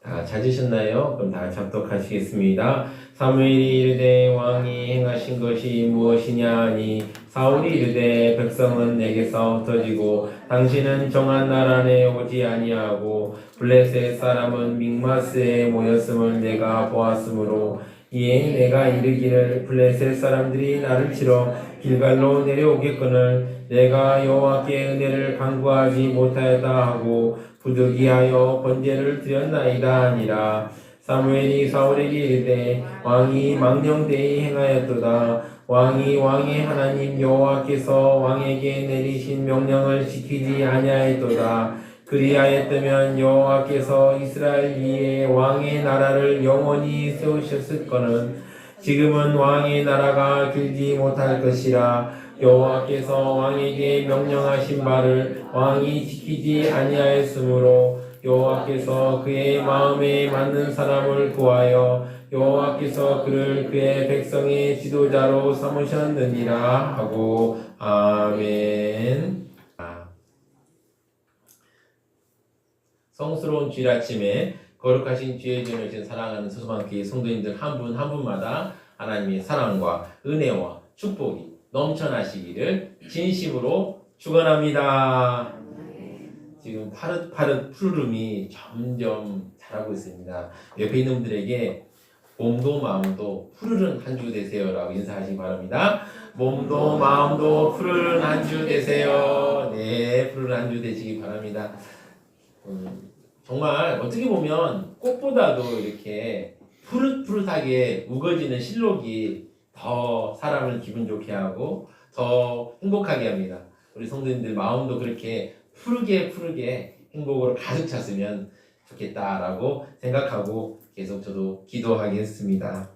다 찾으셨나요? 그럼 다 잡독하시겠습니다. 사무엘이 이르되 왕이 행하신 것이 무엇이냐 하니 사울이 이르되 백성은 내게서 흩어지고 당신은 정한 날 안에 오지 아니하고 블레셋 사람은 믹마스에 모였음을 내가 보았으므로 이에 내가 이르기를 블레셋 사람들이 나를 치러 길갈로 내려오겠거늘 내가 여호와께 은혜를 간구하지 못하였다 하고 부득이하여 번제를 드렸나이다 하니라. 사무엘이 사울에게 이르되 왕이 망령되이 행하였도다. 왕이 왕의 하나님 여호와께서 왕에게 내리신 명령을 지키지 아니하였도다. 그리하였다면 여호와께서 이스라엘 위에 왕의 나라를 영원히 세우셨을거는 지금은 왕의 나라가 길지 못할 것이라. 여호와께서 왕에게 명령하신 바를 왕이 지키지 아니하였으므로 여호와께서 그의 마음에 맞는 사람을 구하여 여호와께서 그를 그의 백성의 지도자로 삼으셨느니라 하고 아멘. 성스러운 주일 아침에 거룩하신 주의 전을 지금 사랑하는 소소만교회 성도님들 한 분 한 분마다 하나님의 사랑과 은혜와 축복이 넘쳐나시기를 진심으로 축원합니다. 지금 파릇파릇 푸르름이 점점 자라고 있습니다. 옆에 있는 분들에게 몸도 마음도 푸르른 한 주 되세요라고 인사하시기 바랍니다. 몸도 마음도 푸르른 한 주 되세요. 네, 푸르른 한 주 되시기 바랍니다. 정말 어떻게 보면 꽃보다도 이렇게 푸릇푸릇하게 우거지는 실록이 더 사람을 기분 좋게 하고 더 행복하게 합니다. 우리 성도님들 마음도 그렇게 푸르게 행복으로 가득 찼으면 좋겠다라고 생각하고 계속 저도 기도하겠습니다.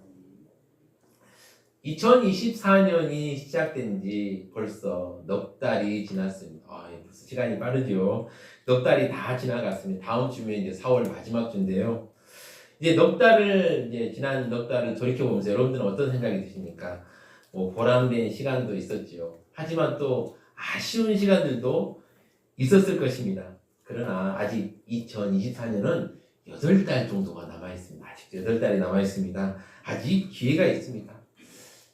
2024년이 시작된 지 벌써 넉 달이 지났습니다. 벌써 시간이 빠르죠. 넉 달이 다 지나갔습니다. 다음 주면 이제 4월 마지막 주인데요. 이제 지난 넉 달을 돌이켜보면서 여러분들은 어떤 생각이 드십니까? 보람된 시간도 있었죠. 하지만 또 아쉬운 시간들도 있었을 것입니다. 그러나 아직 2024년은 8달 정도가 남아있습니다. 아직 8달이 남아있습니다. 아직 기회가 있습니다.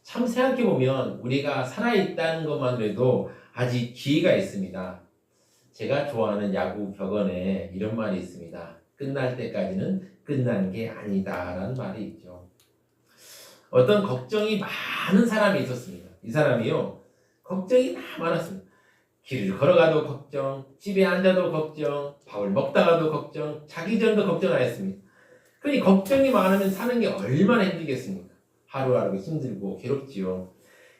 참 생각해보면 우리가 살아있다는 것만으로도 아직 기회가 있습니다. 제가 좋아하는 야구 격언에 이런 말이 있습니다. 끝날 때까지는 끝난 게 아니다 라는 말이 있죠. 어떤 걱정이 많은 사람이 있었습니다. 이 사람이요, 걱정이 다 많았습니다. 길을 걸어가도 걱정, 집에 앉아도 걱정, 밥을 먹다가도 걱정, 자기 전도 걱정하였습니다. 그러니 걱정이 많으면 사는 게 얼마나 힘들겠습니까? 하루하루 힘들고 괴롭지요.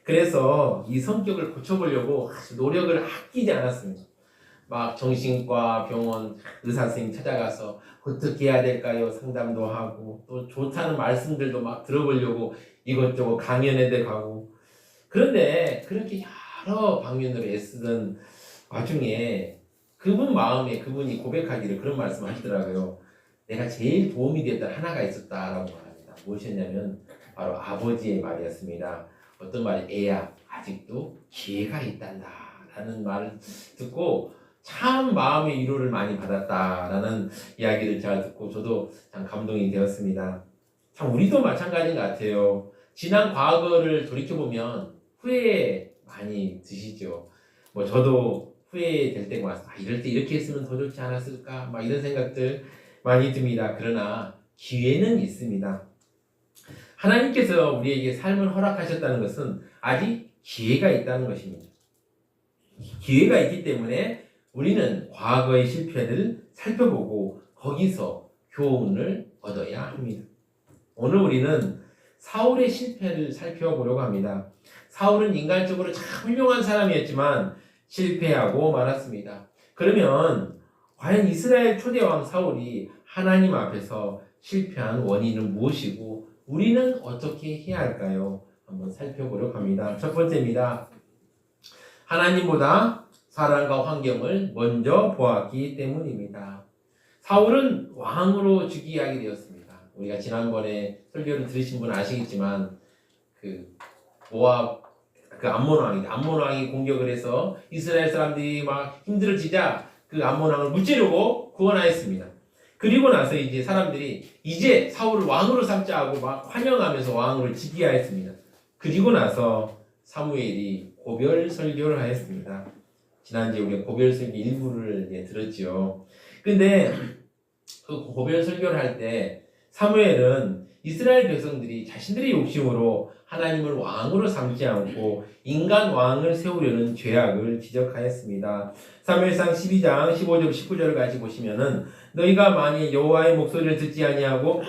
그래서 이 성격을 고쳐보려고 노력을 아끼지 않았습니다. 막 정신과 병원 의사 선생님 찾아가서 어떻게 해야 될까요? 상담도 하고 또 좋다는 말씀들도 막 들어보려고 이것저것 강연회도 가고, 그런데 그렇게 여러 방면으로 애쓰던 와중에 그분 마음에 그분이 고백하기를 그런 말씀 하시더라고요. 내가 제일 도움이 됐던 하나가 있었다라고 말합니다. 무엇이었냐면 바로 아버지의 말이었습니다. 어떤 말이, 애야 아직도 기회가 있단다 라는 말을 듣고 참 마음의 위로를 많이 받았다라는 이야기를 제가 듣고 저도 참 감동이 되었습니다. 참 우리도 마찬가지인 것 같아요. 지난 과거를 돌이켜보면 후회 많이 드시죠. 저도 후회될 때가 많습니다. 이럴 때 이렇게 했으면 더 좋지 않았을까? 이런 생각들 많이 듭니다. 그러나 기회는 있습니다. 하나님께서 우리에게 삶을 허락하셨다는 것은 아직 기회가 있다는 것입니다. 기회가 있기 때문에 우리는 과거의 실패를 살펴보고 거기서 교훈을 얻어야 합니다. 오늘 우리는 사울의 실패를 살펴보려고 합니다. 사울은 인간적으로 참 훌륭한 사람이었지만 실패하고 말았습니다. 그러면 과연 이스라엘 초대왕 사울이 하나님 앞에서 실패한 원인은 무엇이고 우리는 어떻게 해야 할까요? 한번 살펴보려고 합니다. 첫 번째입니다. 하나님보다 사람과 환경을 먼저 보았기 때문입니다. 사울은 왕으로 즉위하게 되었습니다. 우리가 지난번에 설교를 들으신 분은 아시겠지만 암몬 왕이 공격을 해서 이스라엘 사람들이 막 힘들어지자 그 암몬 왕을 무찌르고 구원하였습니다. 그리고 나서 이제 사람들이 이제 사울을 왕으로 삼자 하고 막 환영하면서 왕으로 즉위하였습니다 그리고 나서 사무엘이 고별 설교를 하였습니다. 지난주에 우리가 고별 설교 일부를 들었죠. 근데 그 고별 설교를 할 때 사무엘은 이스라엘 백성들이 자신들의 욕심으로 하나님을 왕으로 삼지 않고 인간 왕을 세우려는 죄악을 지적하였습니다. 사무엘상 12장 15절 19절을 같이 보시면은 너희가 만일 여호와의 목소리를 듣지 아니하고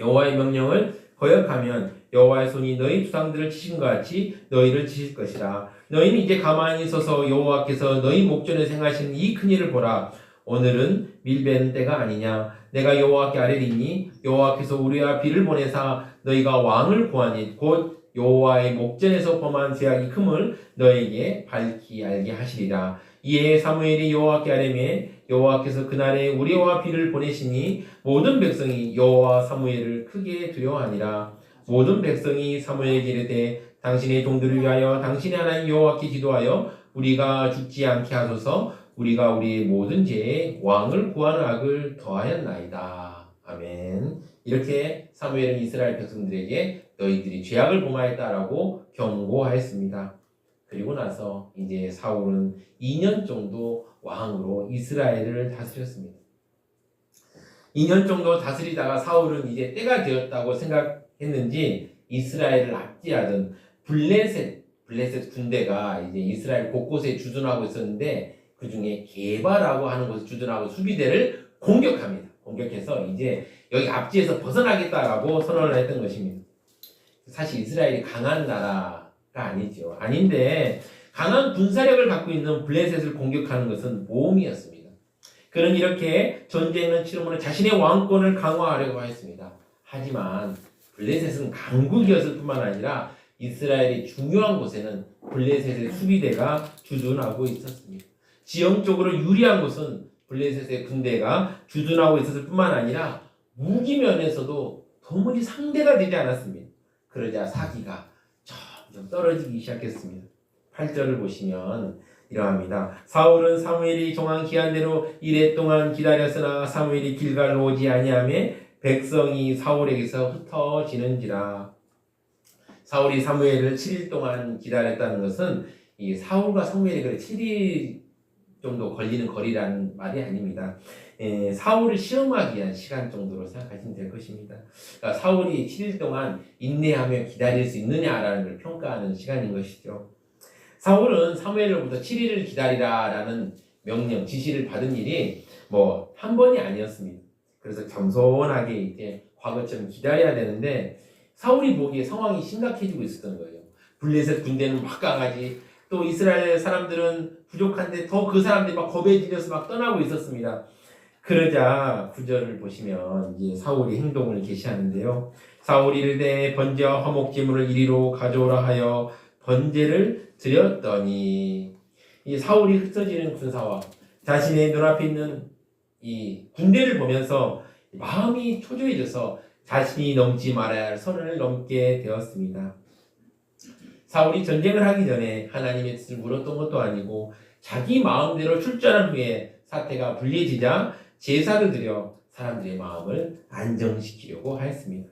여호와의 명령을 거역하면 여호와의 손이 너희 조상들을 치신 것 같이 너희를 치실 것이라. 너희는 이제 가만히 있어서 여호와께서 너희 목전에 행하신 이 큰일을 보라. 오늘은 밀베는 때가 아니냐. 내가 여호와께 아뢰리니 여호와께서 우리와 비를 보내사 너희가 왕을 구하니 곧 여호와의 목전에서 범한 죄악이 큼을 너에게 밝히 알게 하시리라. 이에 사무엘이 여호와께 아뢰매 여호와께서 그날에 우리와 비를 보내시니 모든 백성이 여호와 사무엘을 크게 두려워하니라. 모든 백성이 사무엘에게 이르되 당신의 종들을 위하여 당신의 하나님 여호와께 기도하여 우리가 죽지 않게 하소서. 우리가 우리의 모든 죄에 왕을 구하는 악을 더하였나이다. 아멘. 이렇게 사무엘은 이스라엘 백성들에게 너희들이 죄악을 범하였다라고 경고하였습니다. 그리고 나서 이제 사울은 2년 정도 왕으로 이스라엘을 다스렸습니다. 2년 정도 다스리다가 사울은 이제 때가 되었다고 생각했는지 이스라엘을 압제하던 블레셋 군대가 이제 이스라엘 곳곳에 주둔하고 있었는데 그 중에 게바라고 하는 곳에 주둔하고 수비대를 공격합니다. 공격해서 이제 여기 압제에서 벗어나겠다라고 선언을 했던 것입니다. 사실 이스라엘이 강한 나라가 아니죠. 아닌데 강한 군사력을 갖고 있는 블레셋을 공격하는 것은 모험이었습니다. 그는 이렇게 전쟁을 치르면 자신의 왕권을 강화하려고 했습니다. 하지만 블레셋은 강국이었을 뿐만 아니라 이스라엘이 중요한 곳에는 블레셋의 수비대가 주둔하고 있었습니다. 지형적으로 유리한 곳은 블레셋의 군대가 주둔하고 있었을 뿐만 아니라 무기면에서도 도무지 상대가 되지 않았습니다. 그러자 사기가 점점 떨어지기 시작했습니다. 8절을 보시면 이러합니다. 사울은 사무엘이 정한 기한대로 이래 동안 기다렸으나 사무엘이 길갈로 오지 아니하매 백성이 사울에게서 흩어지는지라. 사울이 사무엘을 7일 동안 기다렸다는 것은 이 사울과 사무엘이 그래 7일 정도 걸리는 거리라는 말이 아닙니다. 사울을 시험하기 위한 시간 정도로 생각하시면 될 것입니다. 그러니까 사울이 7일 동안 인내하며 기다릴 수 있느냐라는 걸 평가하는 시간인 것이죠. 사울은 사무엘로부터 7일을 기다리라라는 명령, 지시를 받은 일이 뭐 한 번이 아니었습니다. 그래서 겸손하게 이제 과거처럼 기다려야 되는데 사울이 보기에 상황이 심각해지고 있었던 거예요. 블레셋 군대는 막 강하지, 또 이스라엘 사람들은 부족한데 더 그 사람들이 막 겁에 질려서 막 떠나고 있었습니다. 그러자 9절을 보시면 이제 사울이 행동을 계시하는데요. 사울이 이르되 번제와 화목제물을 이리로 가져오라 하여 번제를 드렸더니, 이 사울이 흩어지는 군사와 자신의 눈앞에 있는 이 군대를 보면서 마음이 초조해져서 자신이 넘지 말아야 할 선을 넘게 되었습니다. 사울이 전쟁을 하기 전에 하나님의 뜻을 물었던 것도 아니고 자기 마음대로 출전한 후에 사태가 불리해지자 제사를 드려 사람들의 마음을 안정시키려고 하였습니다.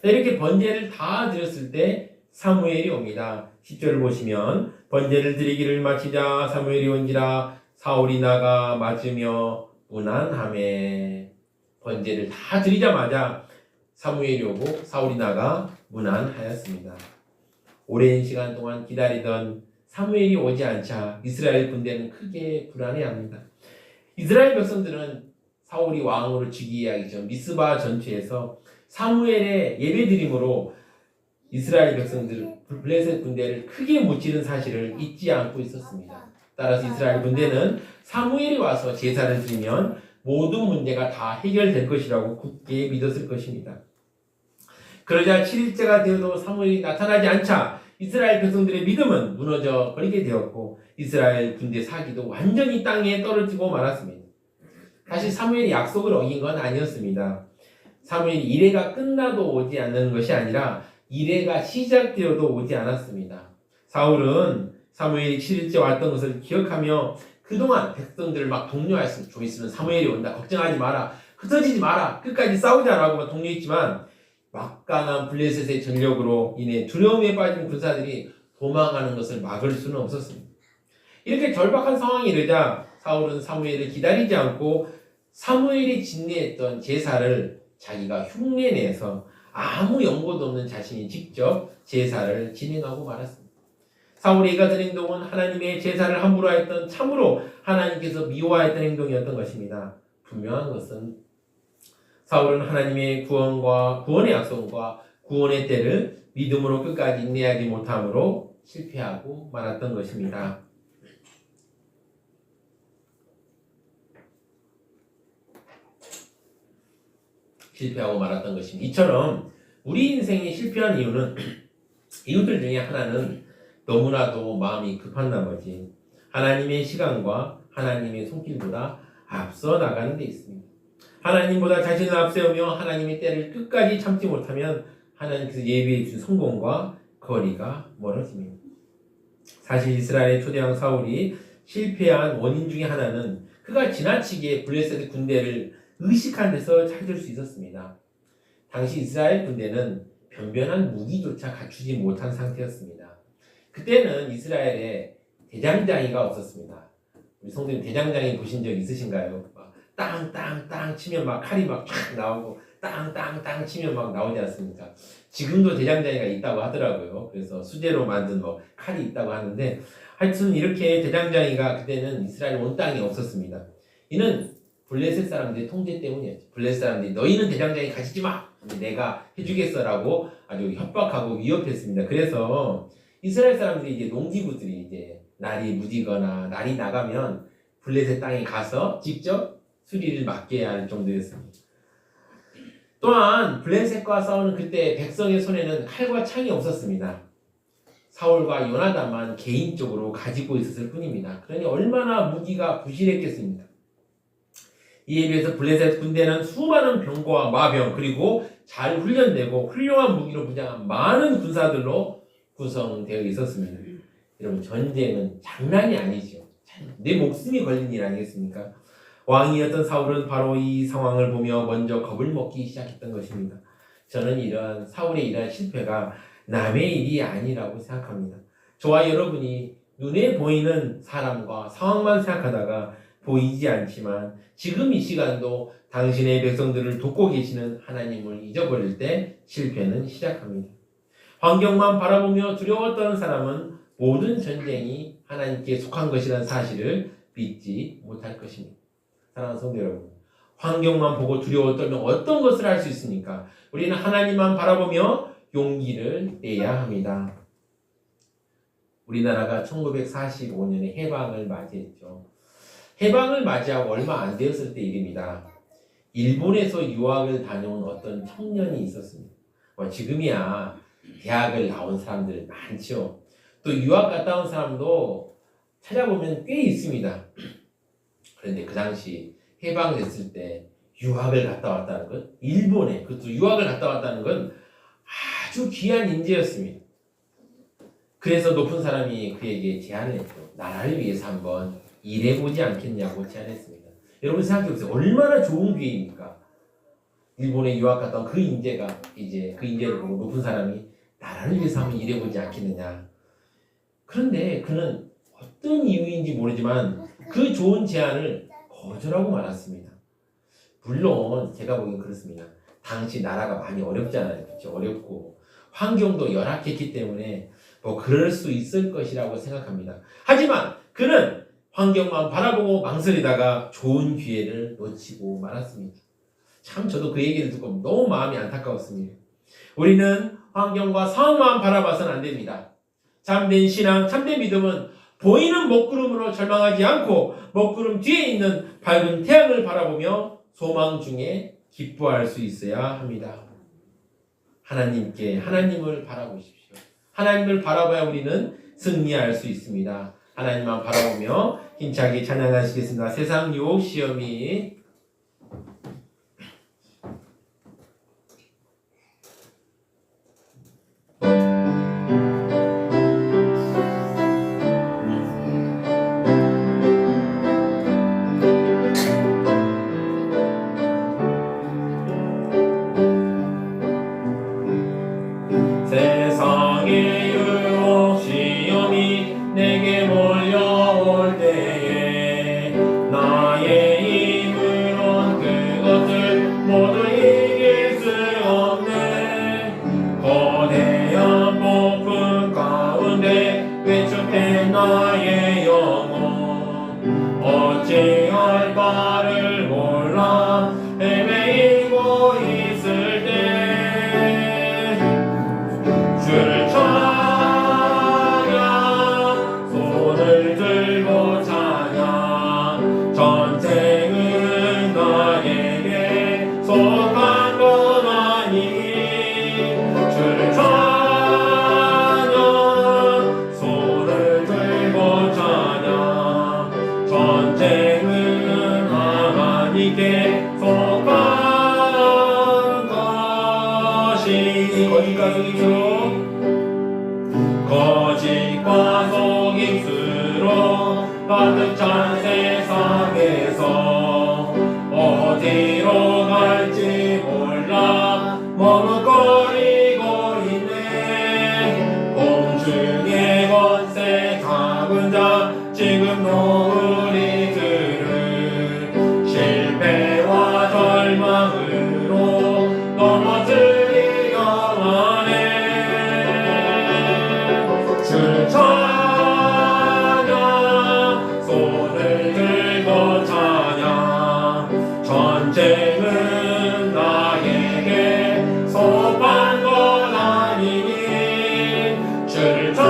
이렇게 번제를 다 드렸을 때 사무엘이 옵니다. 10절을 보시면 번제를 드리기를 마치자 사무엘이 온지라 사울이 나가 맞으며 문안하매. 번제를 다 드리자마자 사무엘이 오고 사울이 나가 문안하였습니다. 오랜 시간 동안 기다리던 사무엘이 오지 않자 이스라엘 군대는 크게 불안해합니다. 이스라엘 백성들은 사울이 왕으로 즉위하기 전 미스바 전투에서 사무엘의 예배드림으로 이스라엘 백성들 블레셋 군대를 크게 무찌른 사실을 잊지 않고 있었습니다. 따라서 이스라엘 군대는 사무엘이 와서 제사를 드리면 모든 문제가 다 해결될 것이라고 굳게 믿었을 것입니다. 그러자 7일째가 되어도 사무엘이 나타나지 않자 이스라엘 백성들의 믿음은 무너져 버리게 되었고 이스라엘 군대 사기도 완전히 땅에 떨어지고 말았습니다. 사실 사무엘이 약속을 어긴 건 아니었습니다. 사무엘이 이래가 끝나도 오지 않는 것이 아니라 이래가 시작되어도 오지 않았습니다. 사울은 사무엘이 7일째 왔던 것을 기억하며 그동안 백성들을 막 독려했습니다. 좀 있으면 사무엘이 온다. 걱정하지 마라. 흩어지지 마라. 끝까지 싸우자라고 독려했지만 막강한 블레셋의 전력으로 인해 두려움에 빠진 군사들이 도망가는 것을 막을 수는 없었습니다. 이렇게 절박한 상황이 되자 사울은 사무엘을 기다리지 않고 사무엘이 진리했던 제사를 자기가 흉내내서 아무 연고도 없는 자신이 직접 제사를 진행하고 말았습니다. 사울의 이 같은 행동은 하나님의 제사를 함부로 했던 참으로 하나님께서 미워했던 행동이었던 것입니다. 분명한 것은 사울은 하나님의 구원의 약속과 구원의 때를 믿음으로 끝까지 인내하지 못함으로 실패하고 말았던 것입니다. 실패하고 말았던 것입니다. 이처럼 우리 인생이 실패한 이유는 이유들 중에 하나는 너무나도 마음이 급한 나머지 하나님의 시간과 하나님의 손길보다 앞서 나가는 데 있습니다. 하나님보다 자신을 앞세우며 하나님의 때를 끝까지 참지 못하면 하나님께서 예비해 준 성공과 거리가 멀어집니다. 사실 이스라엘의 초대왕 사울이 실패한 원인 중에 하나는 그가 지나치게 블레셋 군대를 의식한 데서 찾을 수 있었습니다. 당시 이스라엘 군대는 변변한 무기조차 갖추지 못한 상태였습니다. 그때는 이스라엘에 대장장이가 없었습니다. 우리 성도님 대장장이 보신 적 있으신가요? 땅땅땅 치면 막 칼이 막 쫙 나오고 땅땅땅 치면 막 나오지 않습니까? 지금도 대장장이가 있다고 하더라고요. 그래서 수제로 만든 뭐 칼이 있다고 하는데 하여튼 이렇게 대장장이가 그때는 이스라엘 온 땅에 없었습니다. 이는 블레셋 사람들의 통제 때문이었죠. 블레셋 사람들이 너희는 대장장이 가지지 마! 내가 해주겠어라고 아주 협박하고 위협했습니다. 그래서 이스라엘 사람들이 이제 농기구들이 이제 날이 무디거나 날이 나가면 블레셋 땅에 가서 직접 수리를 맡게 할 정도였습니다. 또한 블레셋과 싸우는 그때 백성의 손에는 칼과 창이 없었습니다. 사울과 요나단만 개인적으로 가지고 있었을 뿐입니다. 그러니 얼마나 무기가 부실했겠습니까? 이에 비해서 블레셋 군대는 수많은 병거와 마병 그리고 잘 훈련되고 훌륭한 무기로 무장한 많은 군사들로 구성되어 있었습니다. 여러분 전쟁은 장난이 아니죠. 내 목숨이 걸린 일 아니겠습니까? 왕이었던 사울은 바로 이 상황을 보며 먼저 겁을 먹기 시작했던 것입니다. 저는 이러한 사울의 이러한 실패가 남의 일이 아니라고 생각합니다. 저와 여러분이 눈에 보이는 사람과 상황만 생각하다가 보이지 않지만 지금 이 시간도 당신의 백성들을 돕고 계시는 하나님을 잊어버릴 때 실패는 시작합니다. 환경만 바라보며 두려웠던 사람은 모든 전쟁이 하나님께 속한 것이라는 사실을 믿지 못할 것입니다. 사랑하는 성도 여러분, 환경만 보고 두려워 떨면 어떤 것을 할 수 있습니까? 우리는 하나님만 바라보며 용기를 내야 합니다. 우리나라가 1945년에 해방을 맞이했죠. 해방을 맞이하고 얼마 안 되었을 때 일입니다. 일본에서 유학을 다녀온 어떤 청년이 있었습니다. 지금이야 대학을 나온 사람들 많죠. 또 유학 갔다 온 사람도 찾아보면 꽤 있습니다. 그런데 그 당시 해방됐을 때 유학을 갔다 왔다는 것, 일본에 그것도 유학을 갔다 왔다는 건 아주 귀한 인재였습니다. 그래서 높은 사람이 그에게 제안을 했죠. 나라를 위해서 한번 일해보지 않겠냐고 제안했습니다. 여러분 생각해보세요. 얼마나 좋은 기회입니까? 일본에 유학 갔다 온 그 인재가 이제 그 인재를 보고 높은 사람이 나라를 위해서 한번 일해보지 않겠느냐. 그런데 그는 어떤 이유인지 모르지만 그 좋은 제안을 거절하고 말았습니다. 물론 제가 보기엔 그렇습니다. 당시 나라가 많이 어렵잖아요. 그렇죠? 어렵고 환경도 열악했기 때문에 그럴 수 있을 것이라고 생각합니다. 하지만 그는 환경만 바라보고 망설이다가 좋은 기회를 놓치고 말았습니다. 참 저도 그 얘기를 듣고 너무 마음이 안타까웠습니다. 우리는 환경과 상황만 바라봐서는 안 됩니다. 참된 신앙, 참된 믿음은 보이는 먹구름으로 절망하지 않고 먹구름 뒤에 있는 밝은 태양을 바라보며 소망 중에 기뻐할 수 있어야 합니다. 하나님을 바라보십시오. 하나님을 바라봐야 우리는 승리할 수 있습니다. 하나님만 바라보며 힘차게 찬양하시겠습니다. 세상 유혹 시험이 전쟁은 나에게 속한 것 아니니 주를 찬양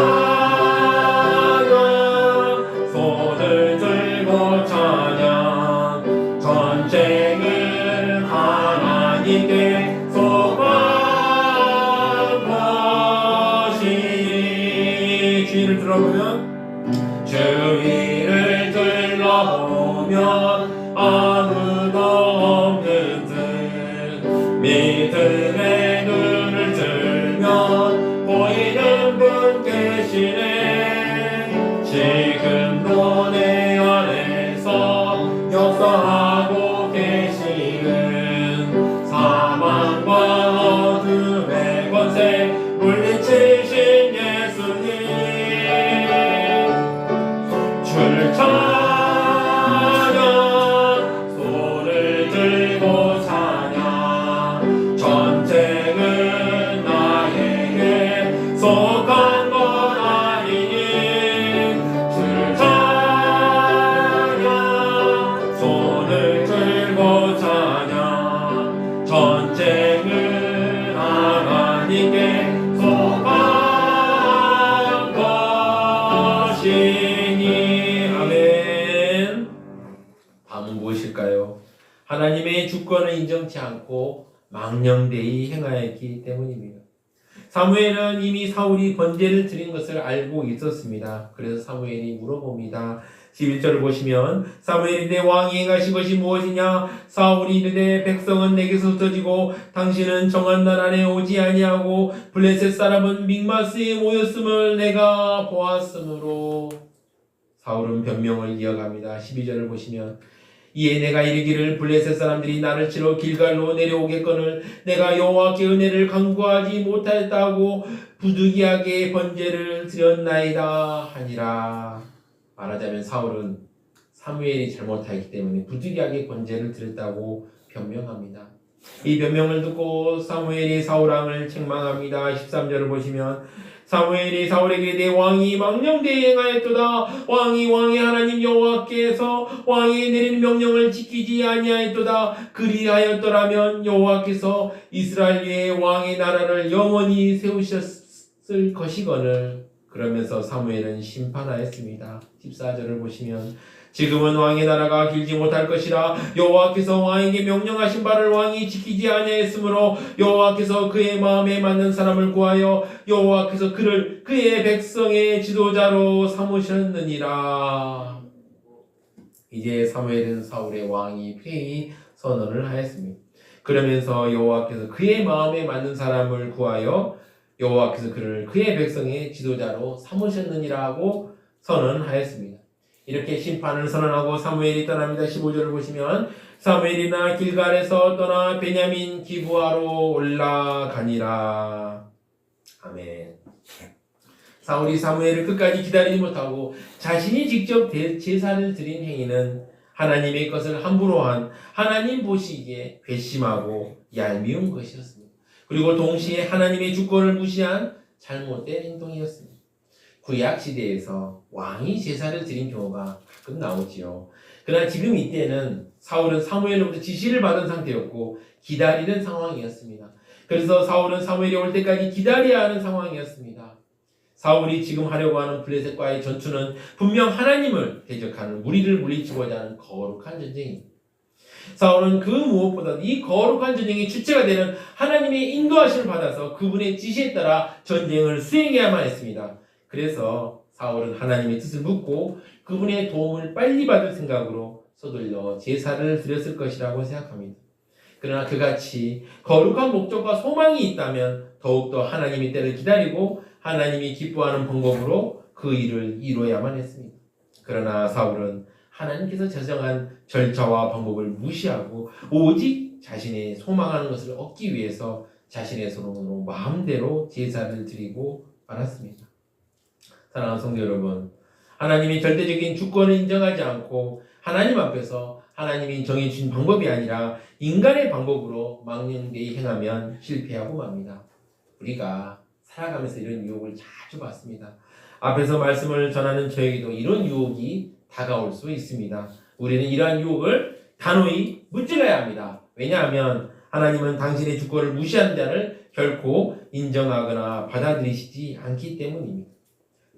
손을 들고 찬양 전쟁은 하나님께 속한 것이니 주의를 들어보면 주위를 둘러보면 아무도 없는 듯 믿음의 눈을 들면 보이는 분 계시네 지금도 내 안에서 역사하고 계시는 사망과 어둠의 권세 물리치신 예수님 주를 찬양 손을 들고 찬양 전쟁은 나에게 속한 것 아니니 주를 찬양 손을 들고 찬양 전쟁은 하나님께 속한 것이니 아멘. 다음은 무엇일까요? 하나님의 주권을 인정치 않고 망령되이 행하였기 때문입니다. 사무엘은 이미 사울이 번제를 드린 것을 알고 있었습니다. 그래서 사무엘이 물어봅니다. 11절을 보시면 사무엘이 내 왕이 행하신 것이 무엇이냐? 사울이 이르되 백성은 내게서 흩어지고 당신은 정한 날 안에 오지 아니하고 블레셋 사람은 믹마스에 모였음을 내가 보았으므로 사울은 변명을 이어갑니다. 12절을 보시면 이에 내가 이르기를 블레셋 사람들이 나를 치러 길갈로 내려오겠거늘 내가 여호와께 은혜를 간구하지 못하였다고 부득이하게 번제를 드렸나이다 하니라. 말하자면 사울은 사무엘이 잘못하였기 때문에 부득이하게 번제를 드렸다고 변명합니다. 이 변명을 듣고 사무엘이 사울 왕을 책망합니다. 13절을 보시면 사무엘이 사울에게 내 왕이 망령되이 행하였도다. 왕이 하나님 여호와께서 왕이 내린 명령을 지키지 아니하였도다. 그리하였더라면 여호와께서 이스라엘 위에 왕의 나라를 영원히 세우셨을 것이거늘. 그러면서 사무엘은 심판하였습니다. 14절을 보시면 지금은 왕의 나라가 길지 못할 것이라 여호와께서 왕에게 명령하신 바를 왕이 지키지 아니하였으므로 여호와께서 그의 마음에 맞는 사람을 구하여 여호와께서 그를 그의 백성의 지도자로 삼으셨느니라. 이제 사무엘은 사울의 왕이 폐위 선언을 하였습니다. 그러면서 여호와께서 그의 마음에 맞는 사람을 구하여 여호와께서 그를 그의 백성의 지도자로 삼으셨느니라 하고 선언하였습니다. 이렇게 심판을 선언하고 사무엘이 떠납니다. 15절을 보시면 사무엘이나 길갈에서 떠나 베냐민 기브아로 올라가니라. 아멘. 사울이 사무엘을 끝까지 기다리지 못하고 자신이 직접 제사를 드린 행위는 하나님의 것을 함부로 한 하나님 보시기에 괘씸하고 얄미운 것이었습니다. 그리고 동시에 하나님의 주권을 무시한 잘못된 행동이었습니다. 구약 시대에서 왕이 제사를 드린 경우가 가끔 나오지요. 그러나 지금 이때는 사울은 사무엘로부터 지시를 받은 상태였고 기다리는 상황이었습니다. 그래서 사울은 사무엘이 올 때까지 기다려야 하는 상황이었습니다. 사울이 지금 하려고 하는 블레셋과의 전투는 분명 하나님을 대적하는 무리를 물리치고자 하는 거룩한 전쟁입니다. 사울은 그 무엇보다 이 거룩한 전쟁의 주체가 되는 하나님의 인도하심을 받아서 그분의 지시에 따라 전쟁을 수행해야만 했습니다. 그래서 사울은 하나님의 뜻을 묻고 그분의 도움을 빨리 받을 생각으로 서둘러 제사를 드렸을 것이라고 생각합니다. 그러나 그같이 거룩한 목적과 소망이 있다면 더욱더 하나님의 때를 기다리고 하나님이 기뻐하는 방법으로 그 일을 이루어야만 했습니다. 그러나 사울은 하나님께서 제정한 절차와 방법을 무시하고 오직 자신의 소망하는 것을 얻기 위해서 자신의 손으로 마음대로 제사를 드리고 말았습니다. 사랑하는 성도 여러분, 하나님이 절대적인 주권을 인정하지 않고 하나님 앞에서 하나님이 정해주신 방법이 아니라 인간의 방법으로 망령되이 행하면 실패하고 맙니다. 우리가 살아가면서 이런 유혹을 자주 받습니다. 앞에서 말씀을 전하는 저에게도 이런 유혹이 다가올 수 있습니다. 우리는 이러한 유혹을 단호히 무찔러야 합니다. 왜냐하면 하나님은 당신의 주권을 무시한 자를 결코 인정하거나 받아들이시지 않기 때문입니다.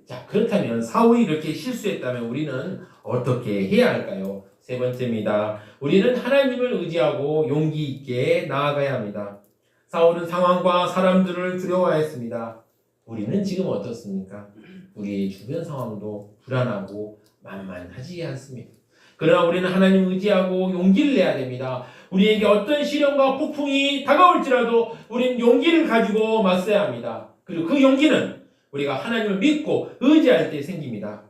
자, 그렇다면 사울이 이렇게 실수했다면 우리는 어떻게 해야 할까요? 세 번째입니다. 우리는 하나님을 의지하고 용기 있게 나아가야 합니다. 사울은 상황과 사람들을 두려워했습니다. 우리는 지금 어떻습니까? 우리의 주변 상황도 불안하고 만만하지 않습니다. 그러나 우리는 하나님을 의지하고 용기를 내야 됩니다. 우리에게 어떤 시련과 폭풍이 다가올지라도 우리는 용기를 가지고 맞서야 합니다. 그리고 그 용기는 우리가 하나님을 믿고 의지할 때 생깁니다.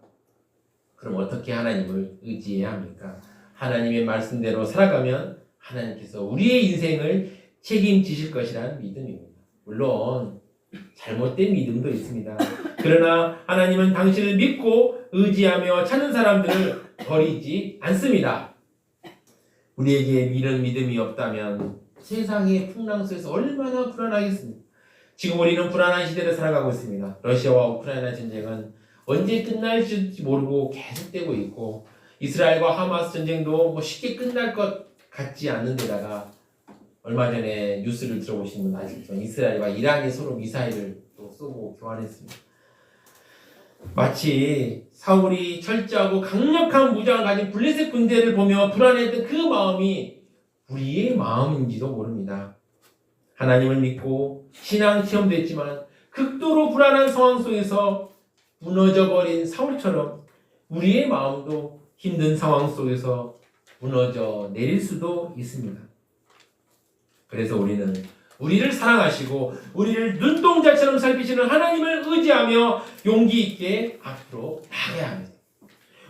그럼 어떻게 하나님을 의지해야 합니까? 하나님의 말씀대로 살아가면 하나님께서 우리의 인생을 책임지실 것이라는 믿음입니다. 물론 잘못된 믿음도 있습니다. 그러나 하나님은 당신을 믿고 의지하며 찾는 사람들을 버리지 않습니다. 우리에게 이런 믿음이 없다면 세상의 풍랑 속에서 얼마나 불안하겠습니까? 지금 우리는 불안한 시대를 살아가고 있습니다. 러시아와 우크라이나 전쟁은 언제 끝날지 모르고 계속되고 있고 이스라엘과 하마스 전쟁도 쉽게 끝날 것 같지 않는 데다가 얼마 전에 뉴스를 들어보신 분 아시죠? 이스라엘과 이란이 서로 미사일을 또 쏘고 교환했습니다. 마치 사울이 철저하고 강력한 무장을 가진 블레셋 군대를 보며 불안했던 그 마음이 우리의 마음인지도 모릅니다. 하나님을 믿고 신앙 시험도 했지만 극도로 불안한 상황 속에서 무너져버린 사울처럼 우리의 마음도 힘든 상황 속에서 무너져 내릴 수도 있습니다. 그래서 우리는 우리를 사랑하시고 우리를 눈동자처럼 살피시는 하나님을 의지하며 용기 있게 앞으로 나아가야 합니다.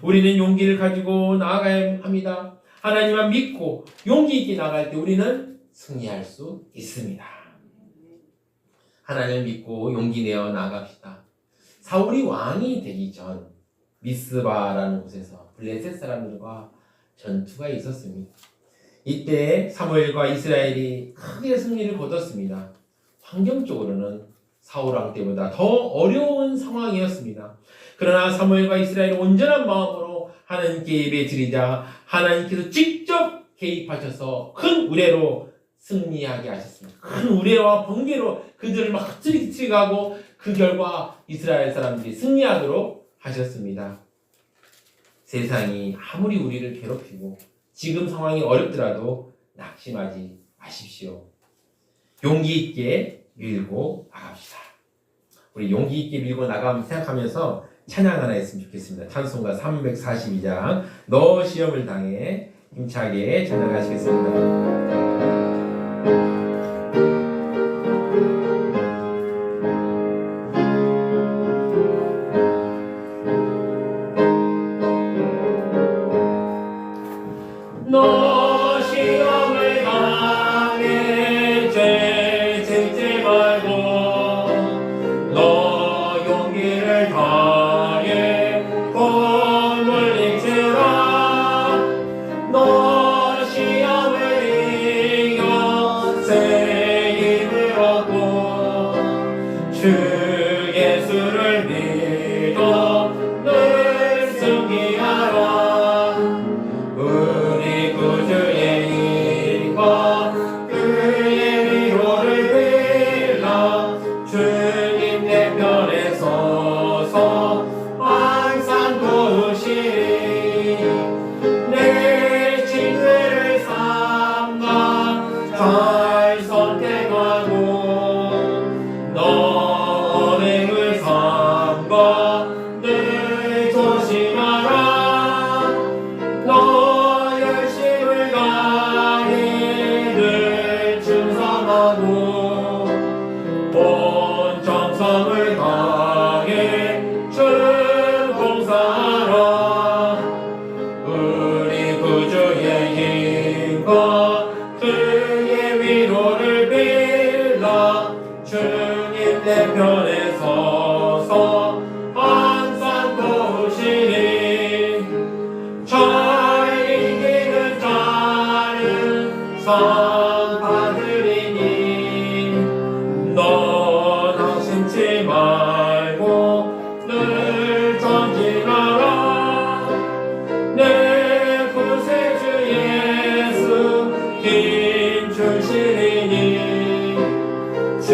우리는 용기를 가지고 나아가야 합니다. 하나님만 믿고 용기 있게 나아갈 때 우리는 승리할 수 있습니다. 하나님을 믿고 용기 내어 나아갑시다. 사울이 왕이 되기 전 미스바라는 곳에서 블레셋 사람들과 전투가 있었습니다. 이때 사무엘과 이스라엘이 크게 승리를 거뒀습니다. 환경적으로는 사울 왕 때보다 더 어려운 상황이었습니다. 그러나 사무엘과 이스라엘이 온전한 마음으로 하나님께 예배 드리자 하나님께서 직접 개입하셔서 큰 우레로 승리하게 하셨습니다. 큰 우레와 번개로 그들을 막 흩트리고 그 결과 이스라엘 사람들이 승리하도록 하셨습니다. 세상이 아무리 우리를 괴롭히고 지금 상황이 어렵더라도 낙심하지 마십시오. 용기 있게 밀고 나갑시다. 우리 용기 있게 밀고 나가면 생각하면서 찬양 하나 했으면 좋겠습니다. 찬송가 342장 너 시험을 당해 힘차게 찬양하시겠습니다. 너 시험을 당해 죄 짓지 말고 너 용기를 다해 곧 물리치라 너 시험을 이겨 새 힘을 얻고 주 예수를 믿어 늘 승리하라 온 정성을 다해 주 봉사하라 우리 구주의 힘과 그의 위로를 빌라 주님 내 편에 서서 항상 도우시니 잘 이기는 자는 상 받으리니 넌 낙심치 말고 늘 전진하라 내 구세주 예수 힘주시리니 주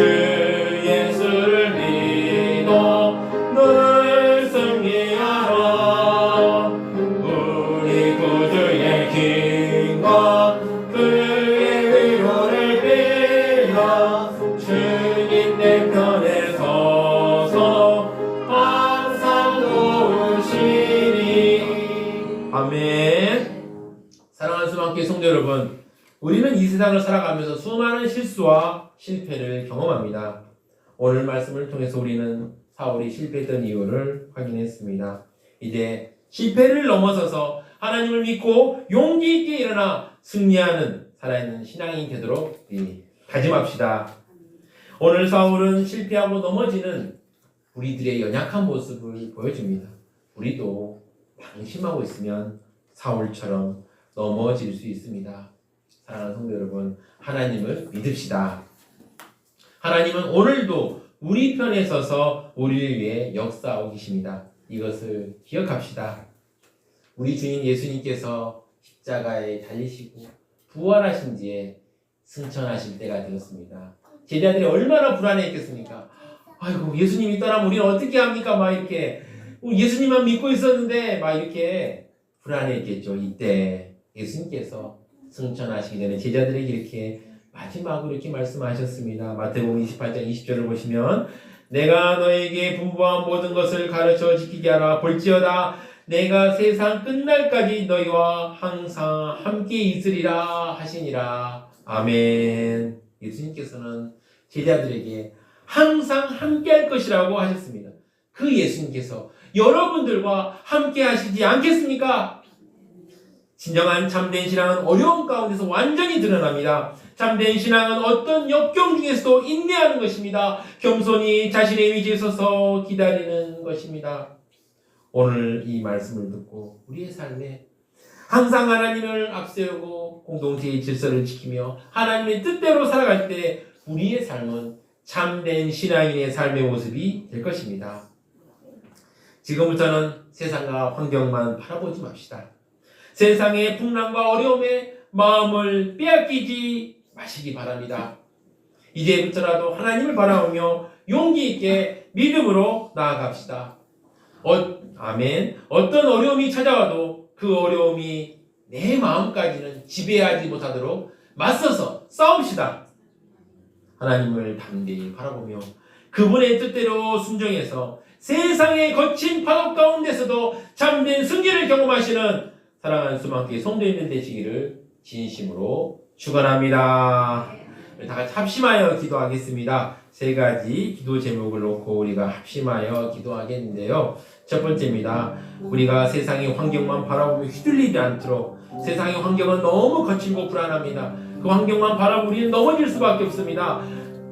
예수를 믿어 늘 승리하라. 우리 구주의 힘과 그의 위로를 빌어 주님 내 편에 서서 항상 도우시니. 아멘. 사랑하는 수많은 성도 여러분, 우리는 이 세상을 살아가면서 수많은 실수와 실패를 경험합니다. 오늘 말씀을 통해서 우리는 사울이 실패했던 이유를 확인했습니다. 이제 실패를 넘어서서 하나님을 믿고 용기 있게 일어나 승리하는 살아있는 신앙이 되도록 다짐합시다. 오늘 사울은 실패하고 넘어지는 우리들의 연약한 모습을 보여줍니다. 우리도 방심하고 있으면 사울처럼 넘어질 수 있습니다. 사랑하는 성도 여러분, 하나님을 믿읍시다. 하나님은 오늘도 우리 편에 서서 우리를 위해 역사하고 계십니다. 이것을 기억합시다. 우리 주님 예수님께서 십자가에 달리시고 부활하신 지에 승천하실 때가 되었습니다. 제자들이 얼마나 불안해했겠습니까? 아이고, 예수님이 떠나면 우리는 어떻게 합니까? 막 이렇게 예수님만 믿고 있었는데 막 이렇게 불안해했겠죠. 이때 예수님께서 승천하시기 전에 제자들에게 이렇게 마지막으로 이렇게 말씀하셨습니다. 마태복음 28장 20절을 보시면 내가 너에게 분부한 모든 것을 가르쳐 지키게 하라. 볼지어다 내가 세상 끝날까지 너희와 항상 함께 있으리라 하시니라. 아멘. 예수님께서는 제자들에게 항상 함께 할 것이라고 하셨습니다. 그 예수님께서 여러분들과 함께 하시지 않겠습니까? 진정한 참된 신앙은 어려움 가운데서 완전히 드러납니다. 참된 신앙은 어떤 역경 중에서도 인내하는 것입니다. 겸손히 자신의 위치에 서서 기다리는 것입니다. 오늘 이 말씀을 듣고 우리의 삶에 항상 하나님을 앞세우고 공동체의 질서를 지키며 하나님의 뜻대로 살아갈 때 우리의 삶은 참된 신앙인의 삶의 모습이 될 것입니다. 지금부터는 세상과 환경만 바라보지 맙시다. 세상의 풍랑과 어려움에 마음을 빼앗기지 마시기 바랍니다. 이제부터라도 하나님을 바라보며 용기 있게 믿음으로 나아갑시다. 아멘. 어떤 어려움이 찾아와도 그 어려움이 내 마음까지는 지배하지 못하도록 맞서서 싸웁시다. 하나님을 담대히 바라보며 그분의 뜻대로 순종해서 세상의 거친 파도 가운데서도 참된 승리를 경험하시는 사랑하는 수많은 성도님들 되시기를 진심으로 축원합니다. 다 같이 합심하여 기도하겠습니다. 세 가지 기도 제목을 놓고 우리가 합심하여 기도하겠는데요. 첫 번째입니다. 우리가 세상의 환경만 바라보며 휘둘리지 않도록. 세상의 환경은 너무 거칠고 불안합니다. 그 환경만 바라보면 우리는 넘어질 수밖에 없습니다.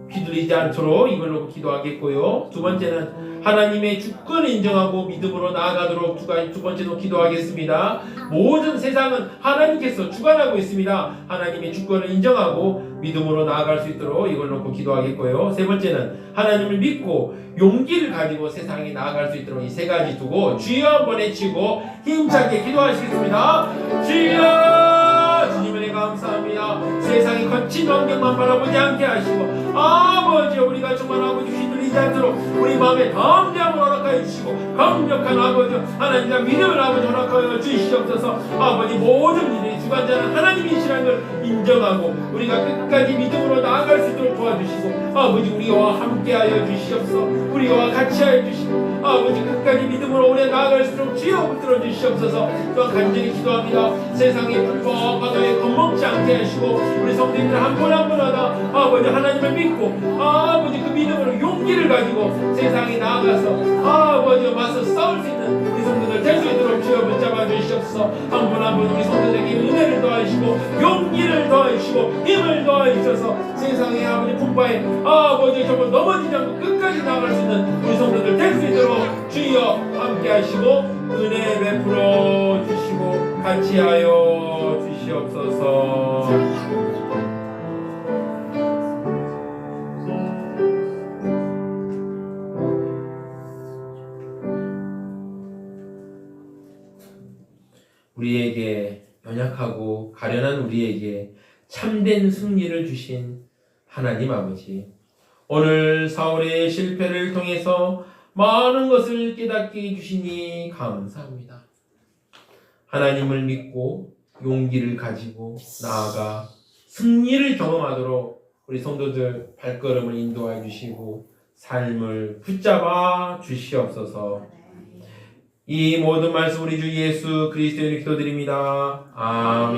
휘둘리지 않도록 이걸 놓고 기도하겠고요. 두 번째는 하나님의 주권을 인정하고 믿음으로 나아가도록 두 번째도 기도하겠습니다. 모든 세상은 하나님께서 주관하고 있습니다. 하나님의 주권을 인정하고 믿음으로 나아갈 수 있도록 이걸 놓고 기도하겠고요. 세 번째는 하나님을 믿고 용기를 가지고 세상에 나아갈 수 있도록 이 세 가지 두고 주여 한번 외치고 힘차게 기도하시겠습니다. 주여, 주님 은혜 감사합니다. 세상의 거친 환경만 바라보지 않게 하시고 아버지, 우리가 정말 아버지 휘둘리지 않도록 우리 마음에 담대함을 허락하여 주시고 강력한 아버지 하나님과 믿음을 아버지 허락하여 주시옵소서. 아버지, 모든 일의 주관자는 하나님이시라는 걸 인정하고 우리가 끝까지 믿음으로 나아갈 수 있도록 도와주시고 아버지, 우리와 함께하여 주시옵소서. 우리와 같이 하여 주시고 아버지, 끝까지 믿음으로 오래 나아갈 수 있도록 주여 붙들어 주시옵소서. 또한 간절히 기도합니다. 세상의 불과 바다에 겁먹지 않게 하시고 우리 성도님들 한 분 한 분마다 아버지 하나님을 믿고 아버지 그 믿음으로 용기를 가지고 세상에 나아가서 아버지 맞서 싸울 수 있는 우리 성도들 될 수 있도록 주여 붙잡아 주시옵소서. 한 분 한 분 우리 성도들에게 은혜를 더하시고 용기를 더하시고 힘을 더하셔서 세상의 아버지 풍파에 아버지 정말 넘어지지 않고 끝까지 나아갈 수 있는 우리 성도들 될 수 있도록 주여 함께 하시고 은혜 베풀어 주시고 같이 하여 주시옵소서. 우리에게 연약하고 가련한 우리에게 참된 승리를 주신 하나님 아버지, 오늘 사울의 실패를 통해서 많은 것을 깨닫게 해주시니 감사합니다. 하나님을 믿고 용기를 가지고 나아가 승리를 경험하도록 우리 성도들 발걸음을 인도해 주시고 삶을 붙잡아 주시옵소서. 이 모든 말씀 우리 주 예수 그리스도의 기도드립니다. 아멘.